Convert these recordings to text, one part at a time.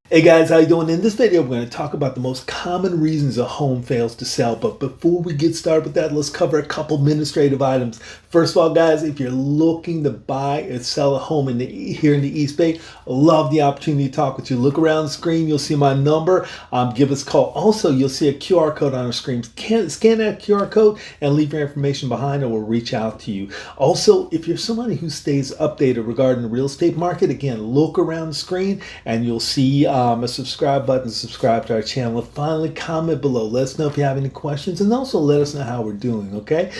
Hey guys, how you doing? In this video, we're going to talk about the most common reasons a home fails to sell. But before we get started with that, let's cover a couple administrative items. First of all, guys, if you're looking to buy or sell a home here in the East Bay, love the opportunity to talk with you. Look around the screen, you'll see my number. Give us a call. Also, you'll see a QR code on the screen. Scan that QR code and leave your information behind, and we'll reach out to you. Also, if you're somebody who stays updated regarding the real estate market, again, look around the screen and you'll see a subscribe button. Subscribe to our channel. And finally, comment below. Let us know if you have any questions, and also let us know how we're doing. Okay.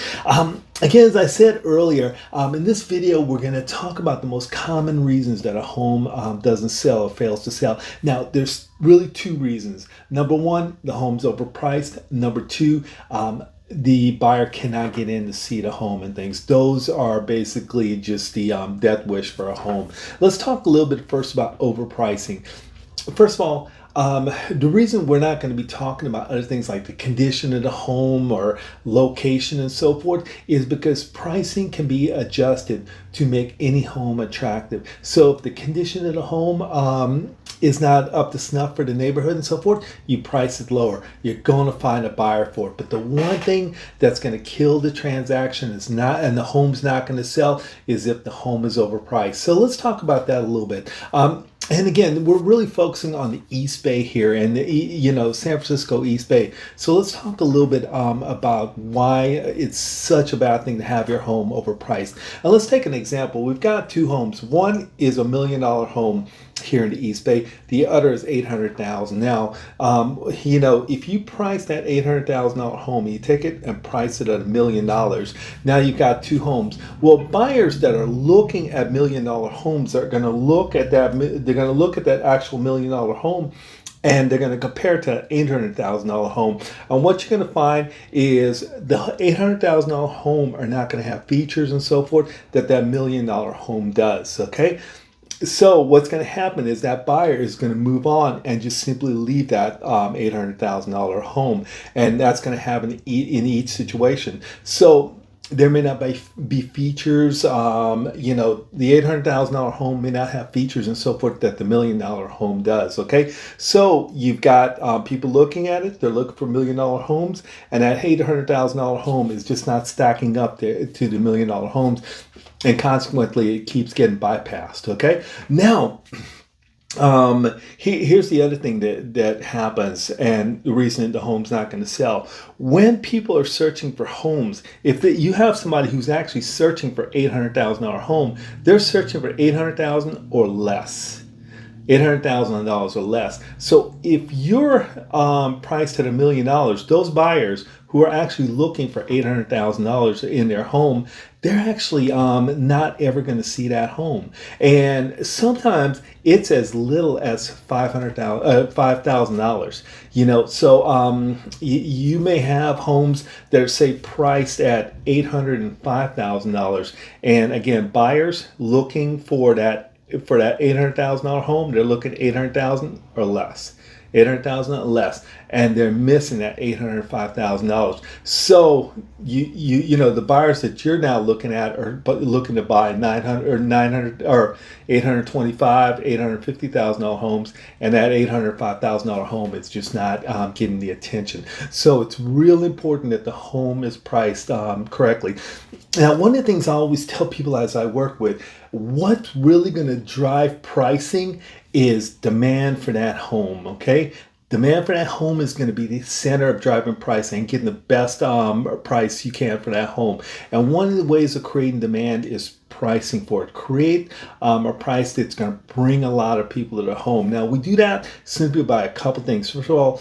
Again, as I said earlier, in this video, we're going to talk about the most common reasons that a home doesn't sell or fails to sell. Now, there's really two reasons. Number one, the home's overpriced. Number two, the buyer cannot get in to see the home and things. Those are basically just the death wish for a home. Let's talk a little bit first about overpricing. First of all, the reason we're not going to be talking about other things like the condition of the home or location and so forth is because pricing can be adjusted to make any home attractive. So if the condition of the home is not up to snuff for the neighborhood and so forth, you price it lower. You're going to find a buyer for it. But the one thing that's going to kill the transaction and the home's not going to sell is if the home is overpriced. So let's talk about that a little bit. And again, we're really focusing on the East Bay here and San Francisco East Bay. So let's talk a little bit about why it's such a bad thing to have your home overpriced. And let's take an example. We've got two homes. One is $1 million home here in the East Bay. The other is $800,000. Now, if you price that $800,000 home, you take it and price it at $1 million. Now you've got two homes. Well, buyers that are looking at $1 million homes are going to look at that. They're going to look at that actual $1 million home, and they're going to compare it to an $800,000 home. And what you're going to find is the $800,000 home are not going to have features and so forth that $1 million home does. Okay. So what's going to happen is that buyer is going to move on and just simply leave that $800,000 home, and that's going to happen in each situation. So there may not be features. The $800,000 home may not have features and so forth that the $1 million home does. Okay, so you've got people looking at it. They're looking for $1 million homes, and that $800,000 home is just not stacking up to the $1 million homes. And consequently, it keeps getting bypassed. Okay. Now, here's the other thing that happens, and the reason the home's not going to sell. When people are searching for homes, if you have somebody who's actually searching for $800,000 home, they're searching for $800,000 or less. $800,000 or less. So if you're priced at $1 million, those buyers who are actually looking for $800,000 in their home, they're actually not ever going to see that home. And sometimes it's as little as $5,000. So you may have homes that are, say, priced at $805,000, and again, buyers looking for that $800,000 home, they're looking at $800,000 or less. $800,000 or less, and they're missing that $805,000. So the buyers that you're now looking at are looking to buy $900,000 or $825,000, $850,000 homes, and that $805,000 home is just not getting the attention. So it's real important that the home is priced correctly. Now, one of the things I always tell people as I work with, what's really going to drive pricing is demand for that home. Okay, demand for that home is going to be the center of driving pricing and getting the best price you can for that home. And one of the ways of creating demand is pricing for it. Create a price that's going to bring a lot of people to the home. Now, we do that simply by a couple things. First of all,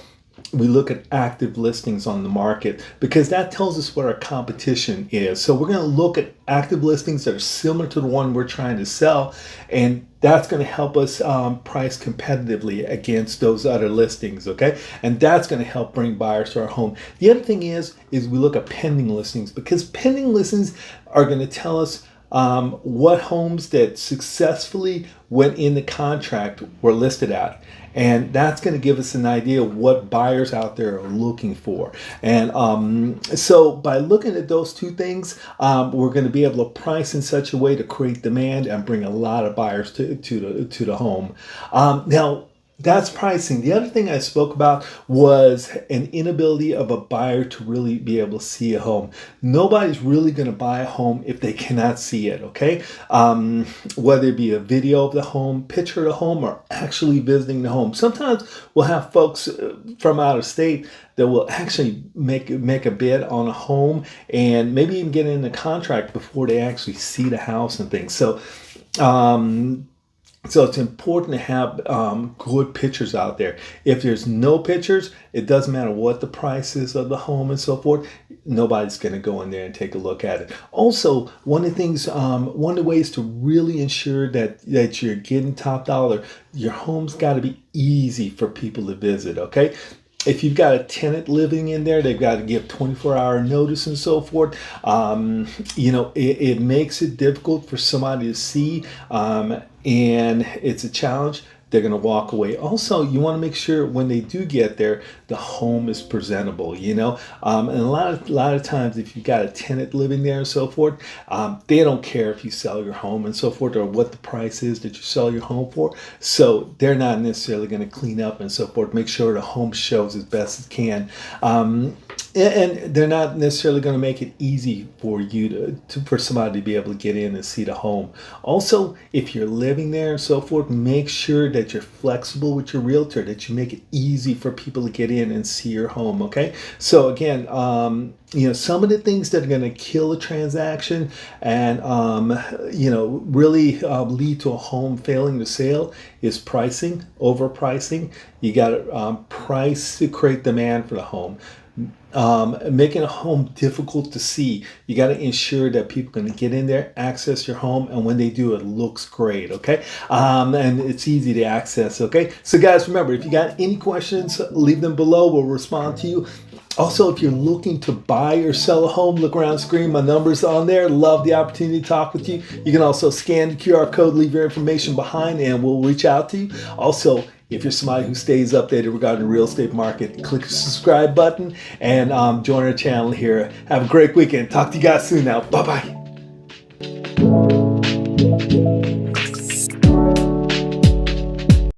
we look at active listings on the market because that tells us what our competition is. So we're going to look at active listings that are similar to the one we're trying to sell, and that's going to help us price competitively against those other listings. Okay, and that's going to help bring buyers to our home. The other thing is we look at pending listings, because pending listings are going to tell us what homes that successfully went in the contract were listed at. And that's going to give us an idea of what buyers out there are looking for. And so by looking at those two things, we're going to be able to price in such a way to create demand and bring a lot of buyers to the home. Now, That's pricing. The other thing I spoke about was an inability of a buyer to really be able to see a home. Nobody's really going to buy a home if they cannot see it, okay? Whether it be a video of the home, picture of the home, or actually visiting the home. Sometimes we'll have folks from out of state that will actually make a bid on a home and maybe even get in the contract before they actually see the house and things. Um, so it's important to have good pictures out there. If there's no pictures, it doesn't matter what the price is of the home and so forth. Nobody's going to go in there and take a look at it. Also, one of the things, one of the ways to really ensure that you're getting top dollar, your home's got to be easy for people to visit. Okay. If you've got a tenant living in there, they've got to give 24-hour notice and so forth. It makes it difficult for somebody to see, and it's a challenge. They're going to walk away. Also, you want to make sure when they do get there, the home is presentable. And a lot of times, if you've got a tenant living there and so forth, they don't care if you sell your home and so forth or what the price is that you sell your home for. So they're not necessarily going to clean up and so forth. Make sure the home shows as best as can. And they're not necessarily going to make it easy for you for somebody to be able to get in and see the home. Also, if you're living there and so forth, make sure that you're flexible with your realtor, that you make it easy for people to get in and see your home. Okay. So again, some of the things that are going to kill a transaction and really lead to a home failing to sale is pricing, overpricing. You got to price to create demand for the home. Making a home difficult to see. You got to ensure that people can get in there, access your home, and when they do, it looks great, okay? And it's easy to access, okay? So guys, remember, if you got any questions, leave them below. We'll respond to you. Also, if you're looking to buy or sell a home, look around the screen. My number's on there. Love the opportunity to talk with you. You can also scan the QR code, leave your information behind, and we'll reach out to you. Also, if you're somebody who stays updated regarding the real estate market, click the subscribe button and join our channel here. Have a great weekend. Talk to you guys soon now. Bye-bye.